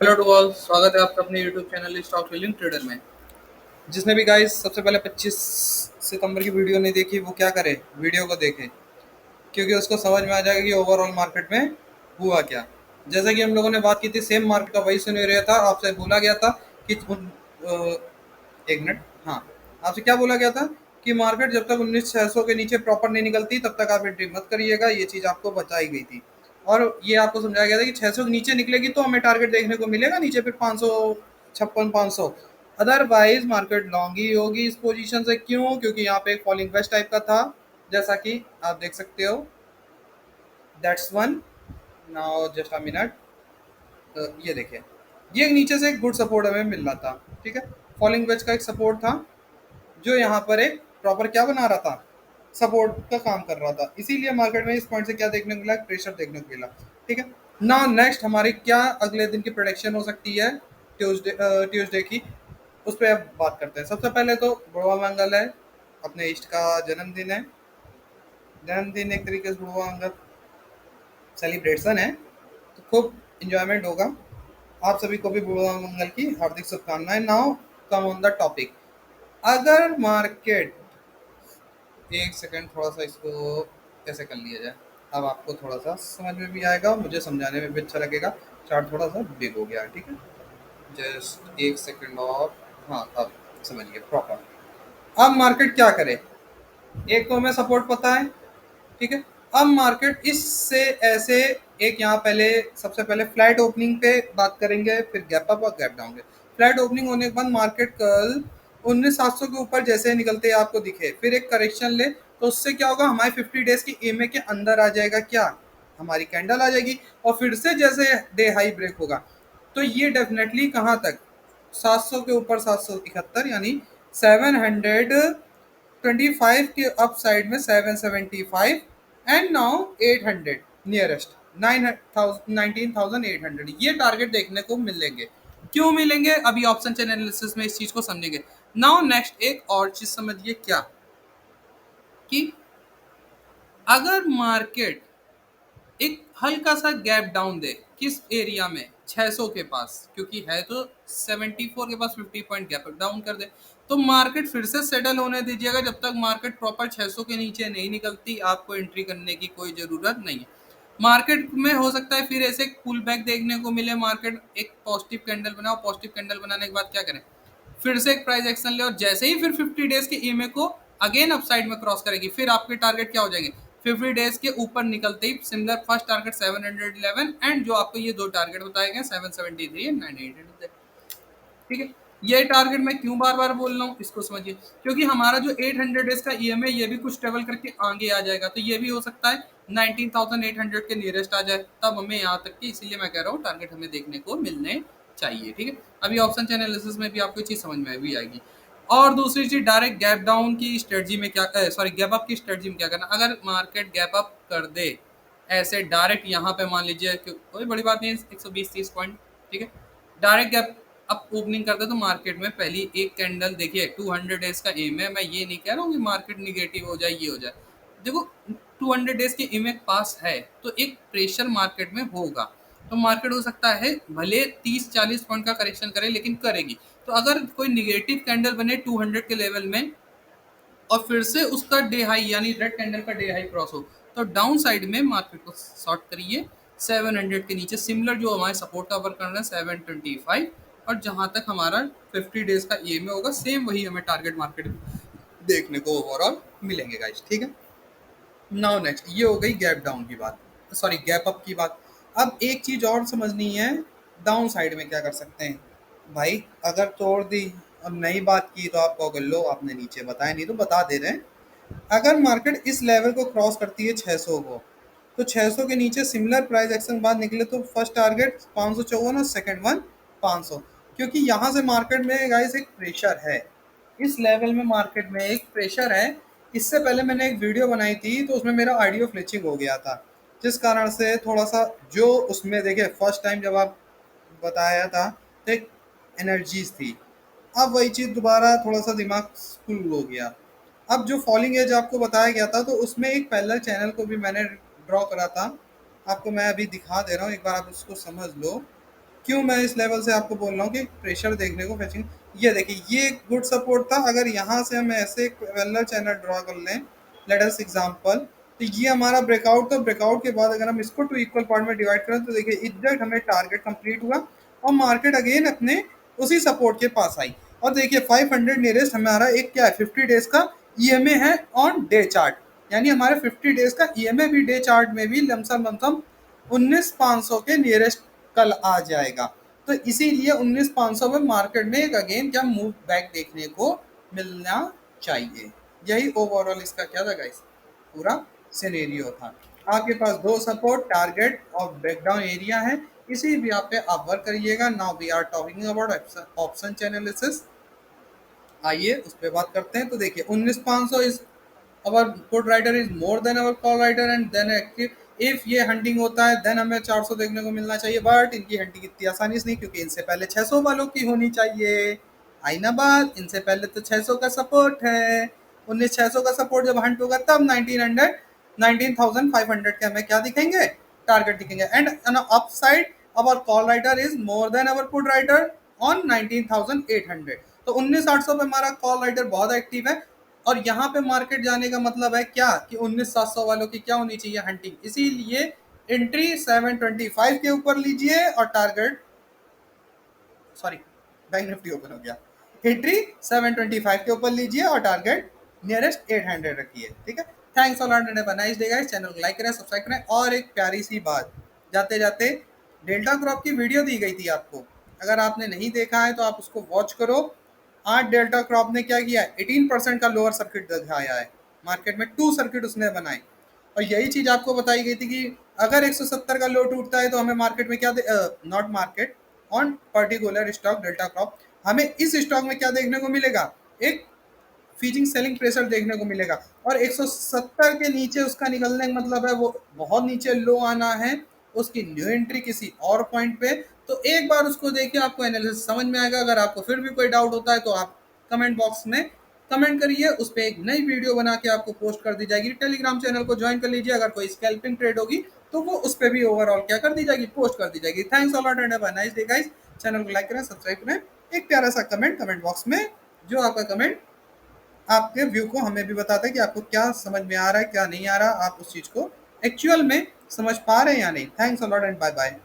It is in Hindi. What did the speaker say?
हेलो टू ऑल, स्वागत है आपका अपने YouTube channel stock trading trader में। जिसने भी गाइस सबसे पहले 25 सितंबर की वीडियो नहीं देखी वो क्या करे, वीडियो को देखे, क्योंकि उसको समझ में आ जाएगा कि ओवरऑल मार्केट में हुआ क्या। जैसा कि हम लोगों ने बात की थी, सेम मार्केट का वही सिनेरियो था। आपसे बोला गया था कि एक मिनट, हाँ, आपसे क्या बोला गया था कि मार्केट जब तक 19,600 के नीचे प्रॉपर नहीं निकलती तब तक आप एंट्री मत करिएगा। ये चीज़ आपको बताई गई थी और ये आपको समझाया गया था कि 600 के नीचे निकलेगी तो हमें टारगेट देखने को मिलेगा, नीचे फिर 556 500, अदरवाइज मार्केट लॉन्ग ही होगी इस पोजीशन से। क्यों? क्योंकि यहाँ पे एक फॉलिंग वेस्ट टाइप का था, जैसा कि आप देख सकते हो। That's one. Now just a minute, ये देखिए, ये नीचे से एक गुड सपोर्ट हमें मिल रहा था। ठीक है, फॉलिंग वेज का एक सपोर्ट था जो यहाँ पर एक प्रॉपर क्या बना रहा था, सपोर्ट का काम कर रहा था। इसीलिए मार्केट में इस पॉइंट से क्या देखने को मिला, प्रेशर देखने को मिला। ठीक है, ना नेक्स्ट हमारी क्या अगले दिन की प्रोडिक्शन हो सकती है, ट्यूसडे की, उस पर अब बात करते हैं। सबसे पहले तो बुढ़वा मंगल है, अपने इष्ट का जन्मदिन है। जन्मदिन एक तरीके से बुढ़वा मंगल सेलिब्रेशन है, तो खूब इंजॉयमेंट होगा। आप सभी को भी बुढ़वा मंगल की हार्दिक शुभकामनाएं। Now come on the topic. अगर मार्केट, एक सेकंड, थोड़ा सा इसको कैसे कर लिया जाए, अब आपको थोड़ा सा समझ में भी आएगा, मुझे समझाने में भी अच्छा लगेगा। चार्ट थोड़ा सा बिग हो गया है, ठीक है, जस्ट एक सेकंड और। हाँ, अब समझिए प्रॉपर। अब मार्केट क्या करे, एक तो हमें सपोर्ट पता है। ठीक है, अब मार्केट इससे ऐसे, एक यहाँ पहले, सबसे पहले फ्लैट ओपनिंग पे बात करेंगे, फिर गैप अप और गैप डाउन पे। फ्लैट ओपनिंग होने के बाद मार्केट कल 19,700 के ऊपर जैसे निकलते आपको दिखे, फिर एक करेक्शन ले, तो उससे क्या होगा, हमारे 50 डेज की ईएमए के अंदर आ जाएगा क्या, हमारी कैंडल आ जाएगी। और फिर से जैसे डे हाई ब्रेक होगा तो ये डेफिनेटली कहाँ तक, 700 के ऊपर, 771, यानी 725 के अप साइड में 775, एंड नाउ 800 नियरेस्ट, 19,800, ये टारगेट देखने को मिलेंगे। क्यों मिलेंगे, अभी ऑप्शन चेन एनालिसिस में इस चीज को समझेंगे। नाउ नेक्स्ट एक और चीज समझिए, क्या कि अगर मार्केट एक हल्का सा गैप डाउन दे, किस एरिया में, 600 के पास, क्योंकि है तो 74 के पास, 50 पॉइंट गैप डाउन कर दे, तो मार्केट फिर से सेटल होने दीजिएगा। जब तक मार्केट प्रॉपर 600 के नीचे नहीं निकलती आपको एंट्री करने की कोई जरूरत नहीं है। मार्केट में हो सकता है फिर ऐसे पुल बैक देखने को मिले, मार्केट एक पॉजिटिव कैंडल बनाओ, पॉजिटिव कैंडल बनाने के बाद क्या करें, फिर से एक प्राइस एक्शन ले, और जैसे ही फिर 50 डेज के ईएमए को अगेन अपसाइड में क्रॉस करेगी, फिर आपके टारगेट क्या हो जाएंगे, 50 डेज के ऊपर निकलते ही सिमिलर फर्स्ट टारगेट 711, एंड जो आपको ये दो टारगेट बताए गए 773 एंड 988। ठीक है, ये टारगेट मैं क्यों बार बार बोल रहा हूँ इसको समझिए, क्योंकि हमारा जो 800 डेज का ईएमए ये भी कुछ ट्रेवल करके आगे आ जाएगा, तो ये भी हो सकता है 19,800 के नियरेस्ट आ जाए, तब हमें यहाँ तक कि, इसीलिए मैं कह रहा हूँ टारगेट हमें देखने को मिलने चाहिए। ठीक है, अभी ऑप्शन चैन एनालिसिस में भी आपको चीज समझ में भी आएगी। और दूसरी चीज, डायरेक्ट गैप डाउन की स्ट्रेटजी में क्या, सॉरी गैप अप की स्ट्रेटजी में क्या करना, अगर मार्केट गैप अप कर दे ऐसे डायरेक्ट यहाँ पे, मान लीजिए कि कोई बड़ी बात नहीं है, 120-30 पॉइंट, ठीक है, डायरेक्ट गैप अप ओपनिंग करते तो मार्केट में पहली एक कैंडल देखिए, 200 डेज का एम है। मैं ये नहीं कह रहा हूँ कि मार्केट निगेटिव हो जाए, ये हो जाए, देखो 200 डेज के एम पास है तो एक प्रेशर मार्केट में होगा, तो मार्केट हो सकता है भले 30-40 पॉइंट का करेक्शन करे लेकिन करेगी। तो अगर कोई निगेटिव कैंडल बने 200 के लेवल में और फिर से उसका डे हाई, यानी रेड कैंडल का डे हाई क्रॉस हो, तो डाउन साइड में मार्केट को शॉर्ट करिए 700 के नीचे, सिमिलर जो हमारे सपोर्ट का वर्क करना है 725, और जहां तक हमारा 50 डेज का ईएमए होगा सेम वही हमें टारगेट मार्केट देखने को ओवरऑल मिलेंगे गाइस। ठीक है, नाउ नेक्स्ट, ये हो गई गैप डाउन की बात, सॉरी गैप अप की बात। अब एक चीज और समझनी है, डाउन साइड में क्या कर सकते हैं भाई, अगर तोड़ दी, अब नई बात की तो आप कहोगे लो आपने नीचे बताया, नहीं तो बता दे रहे हैं। अगर मार्केट इस लेवल को क्रॉस करती है 600 को, तो 600 के नीचे सिमिलर प्राइस एक्शन बाद निकले तो फर्स्ट टारगेट 554 और सेकंड वन 500, क्योंकि यहाँ से मार्केट में गाइस एक प्रेशर है, इस लेवल में मार्केट में एक प्रेशर है। इससे पहले मैंने एक वीडियो बनाई थी तो उसमें मेरा ऑडियो फ्लिचिंग हो गया था, जिस कारण से थोड़ा सा, जो उसमें देखिए फर्स्ट टाइम जब आप बताया था तो एक एनर्जीज थी, अब वही चीज़ दोबारा थोड़ा सा दिमाग फुल हो गया। अब जो फॉलिंग एज आपको बताया गया था तो उसमें एक पैरेलल चैनल को भी मैंने ड्रॉ करा था, आपको मैं अभी दिखा दे रहा हूँ, एक बार आप उसको समझ लो। क्यों मैं इस लेवल से आपको बोल रहा हूँ कि प्रेशर देखने को फेचिंग, ये देखिए ये गुड सपोर्ट था। अगर यहाँ से हम ऐसे एक पैरेलल चैनल ड्रॉ कर लें, लेट अस एग्जांपल, तो ये हमारा ब्रेकआउट, तो ब्रेकआउट के बाद अगर हम इसको टू इक्वल पार्ट में डिवाइड करें तो देखिए एग्जैक्ट हमें टारगेट कंप्लीट हुआ और मार्केट अगेन अपने उसी सपोर्ट के पास आई। और देखिए 500 नियरेस्ट हमारा एक क्या है, 50 डेज का ईएमए है ऑन डे चार्ट, यानी हमारे 50 डेज का ईएमए भी डे चार्ट में भी लमसम लमसम 19,500 के नियरेस्ट कल आ जाएगा। तो इसीलिए 19,500 में मार्केट में एक अगेन क्या मूव बैक देखने को मिलना चाहिए। यही ओवरऑल इसका क्या था गाइस, पूरा सिनेरियो था। आपके पास दो सपोर्ट, टारगेट और ब्रेकडाउन एरिया है, इसी भी आप पे आप वर्क करिएगा। Now we are talking about option channel analysis. आइए उस पर बात करते हैं। तो देखिए 19,500 is our put writer is more than our call writer and then active. If ये हंटिंग होता है देन हमें 400 देखने को मिलना चाहिए, बट इनकी हंटिंग इतनी आसानी से नहीं, क्योंकि इनसे पहले 600 वालों की होनी चाहिए। आई ना बात, इनसे पहले तो 600 का सपोर्ट है। 19,600 का सपोर्ट जब हंट होगा तब 19,500 के हमें क्या दिखेंगे, टारगेट दिखेंगे। And upside our call writer is more than our put writer on 19,800। तो 19,800 पे हमारा कॉल राइटर बहुत एक्टिव है, और यहाँ पे मार्केट जाने का मतलब है क्या कि 19,700 वालों की क्या होनी चाहिए, हंटिंग। इसीलिए एंट्री 725 के ऊपर लीजिए और target, sorry bank Nifty open हो गया, एंट्री 725 के ऊपर लीजिए और टारगेट नियरेस्ट 800 रखिए। ठीक है, thanks all and have a nice day guys. Channel को लाइक करें, सब्सक्राइब करें। और एक प्यारी सी बात, जाते जाते डेल्टा क्रॉप की वीडियो दी गई थी आपको, अगर आपने नहीं देखा है तो आप उसको वॉच करो। आज डेल्टा क्रॉप ने क्या किया, 18% का लोअर सर्किट दिखाया है मार्केट में, 2 सर्किट उसने बनाए। और यही चीज आपको बताई गई थी कि अगर 170 का लो टूटता है तो हमें मार्केट में क्या, not market, on particular stock delta crop, हमें इस स्टॉक में क्या देखने को मिलेगा, एक फीजिंग सेलिंग प्रेशर देखने को मिलेगा। और 170 के नीचे उसका निकलने का मतलब है वो बहुत नीचे लो आना है, उसकी न्यू एंट्री किसी और पॉइंट पे। तो एक बार उसको देखिए, आपको एनालिसिस समझ में आएगा। अगर आपको फिर भी कोई डाउट होता है तो आप कमेंट बॉक्स में कमेंट करिए, उस पर एक नई वीडियो बना के आपको पोस्ट कर दी जाएगी। टेलीग्राम चैनल को ज्वाइन कर लीजिए, अगर कोई स्कैल्पिंग ट्रेड होगी तो वो उस पर भी ओवरऑल क्या कर दी जाएगी, पोस्ट कर दी जाएगी। Thanks a lot and have a nice day guys. Channel को लाइक करें, सब्सक्राइब करें, एक प्यारा सा कमेंट बॉक्स में, जो आपका कमेंट आपके व्यू को हमें भी बताता है कि आपको क्या समझ में आ रहा है, क्या नहीं आ रहा, आप उस चीज़ को एक्चुअल में समझ पा रहे हैं या नहीं। Thanks a lot and bye bye.